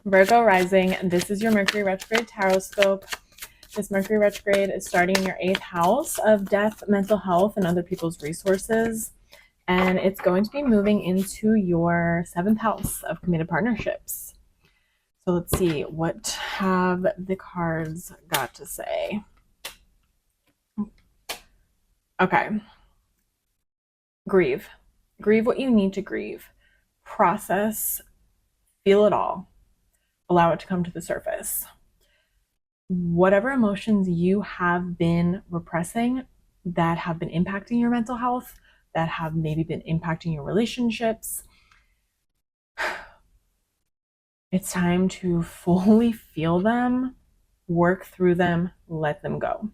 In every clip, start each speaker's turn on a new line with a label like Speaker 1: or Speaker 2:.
Speaker 1: Virgo rising, this is your Mercury Retrograde Tarot Scope. This Mercury Retrograde is starting in your 8th house of death, mental health, and other people's resources. And it's going to be moving into your 7th house of committed partnerships. So let's see, what have the cards got to say? Okay. Grieve. Grieve what you need to grieve. Process. Feel it all. Allow it to come to the surface. Whatever emotions you have been repressing that have been impacting your mental health, that have maybe been impacting your relationships, it's time to fully feel them, work through them, let them go.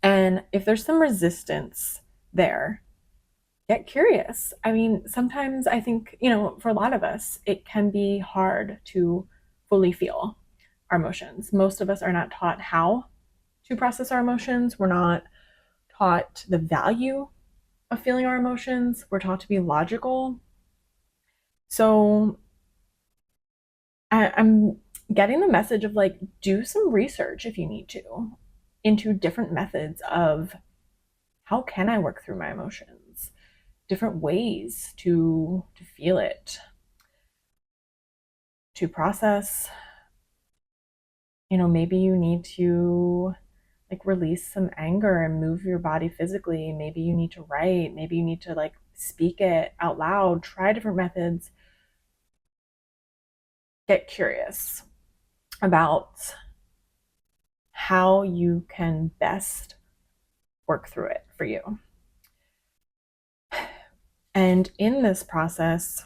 Speaker 1: And if there's some resistance there, get curious. I mean, sometimes I think, for a lot of us, it can be hard to fully feel our emotions. Most of us are not taught how to process our emotions. We're not taught the value of feeling our emotions. We're taught to be logical. So I'm getting the message of do some research if you need to into different methods of how can I work through my emotions, different ways to feel it, to process. Maybe you need to release some anger and move your body physically. Maybe you need to write. Maybe you need to speak it out loud. Try different methods. Get curious about how you can best work through it for you. And in this process,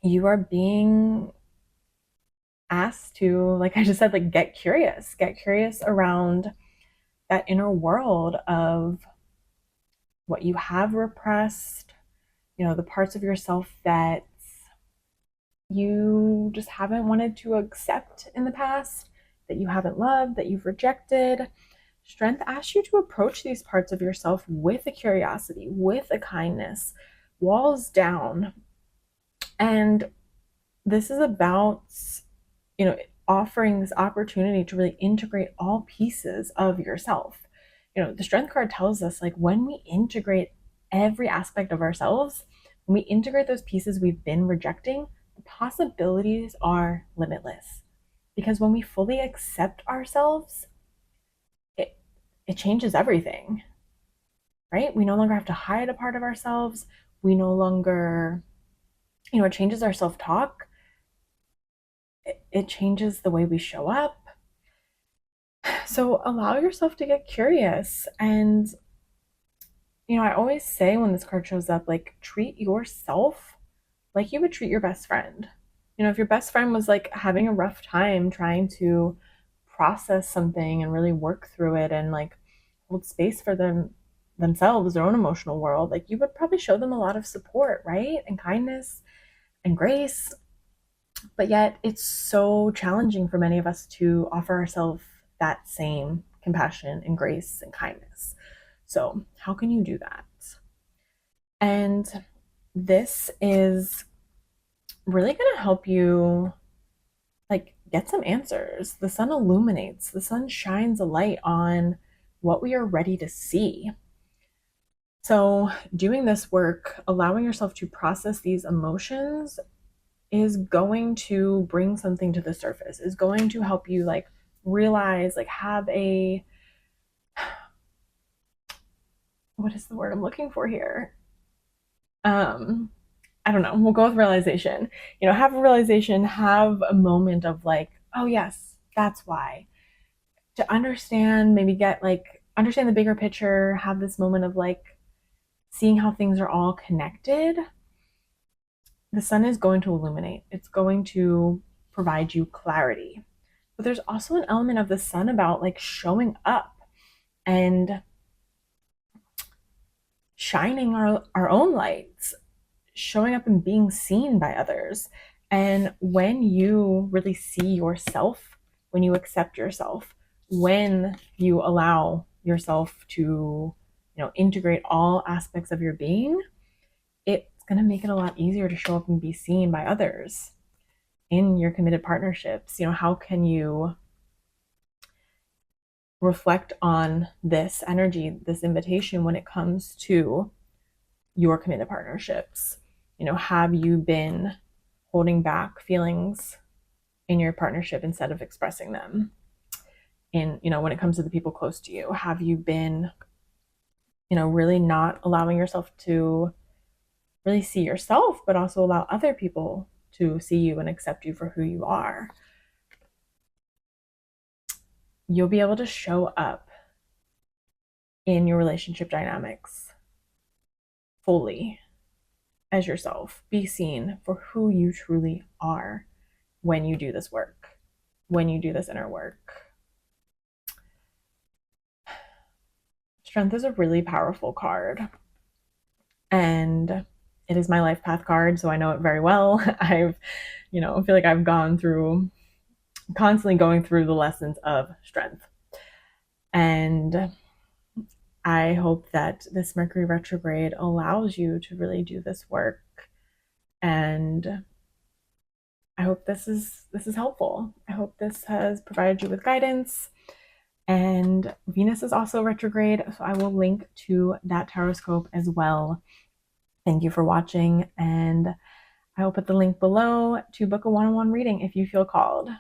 Speaker 1: you are being asked to, like I just said, get curious around that inner world of what you have repressed, the parts of yourself that you just haven't wanted to accept in the past, that you haven't loved, that you've rejected. Strength asks you to approach these parts of yourself with a curiosity, with a kindness, walls down. And this is about, offering this opportunity to really integrate all pieces of yourself. The Strength card tells us when we integrate every aspect of ourselves, when we integrate those pieces we've been rejecting, the possibilities are limitless. Because when we fully accept ourselves, it changes everything, right? We no longer have to hide a part of ourselves. We no longer, it changes our self-talk. It changes the way we show up. So allow yourself to get curious. And, I always say when this card shows up, treat yourself like you would treat your best friend. If your best friend was having a rough time trying to process something and really work through it and hold space for themselves, their own emotional world, you would probably show them a lot of support, right? And kindness and grace. But yet it's so challenging for many of us to offer ourselves that same compassion and grace and kindness. So how can you do that? And this is really going to help you get some answers. The sun illuminates, the sun shines a light on what we are ready to see. So doing this work, allowing yourself to process these emotions is going to bring something to the surface, is going to help you realize, have a, what is the word I'm looking for here? I don't know, we'll go with realization. Have a realization, have a moment of oh yes, that's why. To understand, maybe get understand the bigger picture, have this moment of seeing how things are all connected. The sun is going to illuminate. It's going to provide you clarity. But there's also an element of the sun about showing up and shining our own lights, showing up and being seen by others. And when you really see yourself, when you accept yourself, when you allow yourself to, integrate all aspects of your being, it's going to make it a lot easier to show up and be seen by others. in your committed partnerships? How can you reflect on this energy, this invitation when it comes to your committed partnerships? Have you been holding back feelings in your partnership instead of expressing them? And, when it comes to the people close to you, have you been, really not allowing yourself to really see yourself, but also allow other people to see you and accept you for who you are? You'll be able to show up in your relationship dynamics fully as yourself. Be seen for who you truly are when you do this work, when you do this inner work. Strength is a really powerful card, and it is my life path card, so I know it very well. I feel like I've constantly going through the lessons of strength. And I hope that this Mercury retrograde allows you to really do this work. And I hope this is helpful. I hope this has provided you with guidance. And Venus is also retrograde, so I will link to that taroscope as well. Thank you for watching, and I will put the link below to book a one-on-one reading if you feel called.